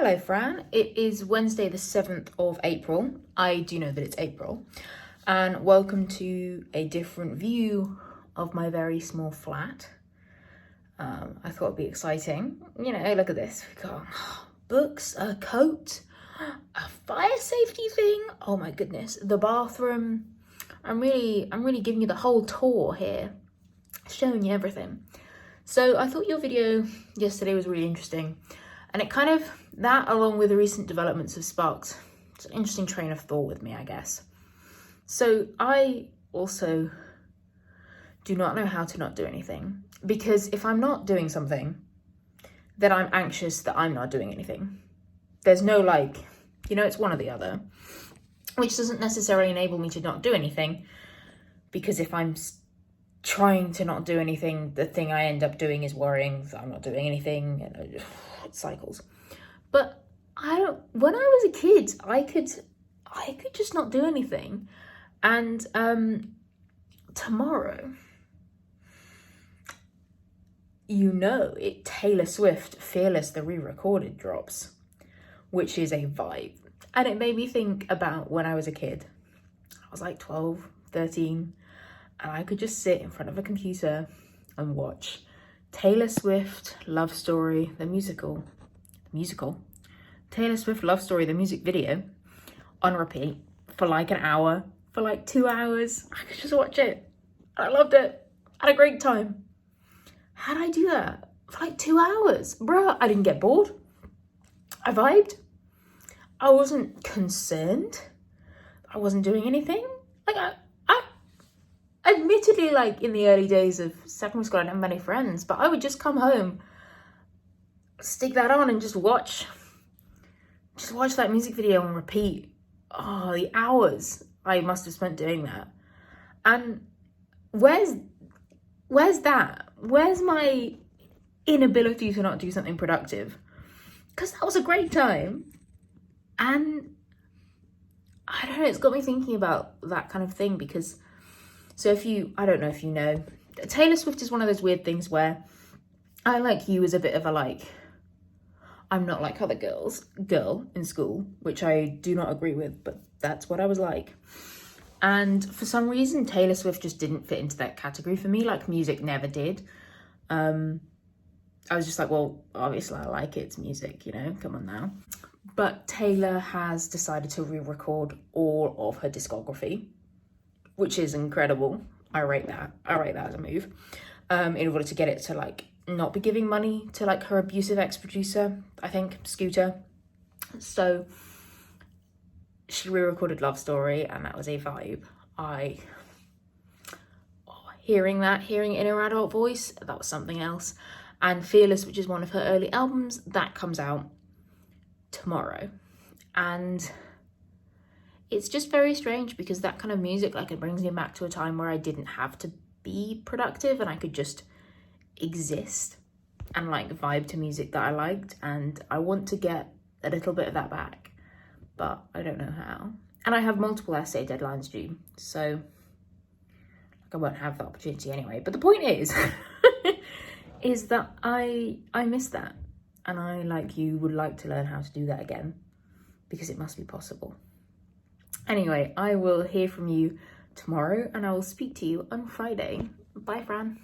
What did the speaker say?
Hello, Fran. It is Wednesday, the 7th of April. I do know that it's April. And welcome to a different view of my very small flat. I thought it'd be exciting. You know, look at this. We've got books, a coat, a fire safety thing. Oh my goodness. The bathroom. I'm really giving you the whole tour here. Showing you everything. So I thought your video yesterday was really interesting. And it kind of, that along with the recent developments have sparked an interesting train of thought with me, I guess. So I also do not know how to not do anything, because if I'm not doing something, then I'm anxious that I'm not doing anything. There's no it's one or the other, which doesn't necessarily enable me to not do anything, because if I'm trying to not do anything, the thing I end up doing is worrying that I'm not doing anything, and it cycles. But when I was a kid, I could just not do anything. And tomorrow, Taylor Swift Fearless, the re-recorded drops, which is a vibe. And it made me think about when I was a kid. I was like 12, 13, and I could just sit in front of a computer and watch Taylor Swift Love Story, the musical, Taylor Swift Love Story, the music video, on repeat for like an hour, for like 2 hours. I could just watch it. I loved it. I had a great time. How'd I do that? For like 2 hours. Bruh, I didn't get bored. I vibed. I wasn't concerned. I wasn't doing anything. Admittedly, like in the early days of secondary school, I didn't have many friends, but I would just come home, stick that on and just watch that music video on repeat. Oh, the hours I must have spent doing that. And where's that? Where's my inability to not do something productive? Because that was a great time. And I don't know, it's got me thinking about that kind of thing, because I don't know if you know, Taylor Swift is one of those weird things where I, like you, is a bit of I'm not like other girl in school, which I do not agree with, but that's what I was like. And for some reason, Taylor Swift just didn't fit into that category for me, like music never did. I was just like, well, obviously I like it, it's music, come on now. But Taylor has decided to re-record all of her discography, which is incredible. I rate that as a move. In order to get it to not be giving money to her abusive ex-producer, I think, Scooter. So she re-recorded Love Story, and that was a vibe. Hearing it in her adult voice, that was something else. And Fearless, which is one of her early albums, that comes out tomorrow. And it's just very strange, because that kind of music, it brings me back to a time where I didn't have to be productive and I could just exist and vibe to music that I liked. And I want to get a little bit of that back, but I don't know how. And I have multiple essay deadlines due, so I won't have the opportunity anyway. But the point is, is that I miss that. And I, like you, would like to learn how to do that again, because it must be possible. Anyway, I will hear from you tomorrow, and I will speak to you on Friday. Bye, Fran.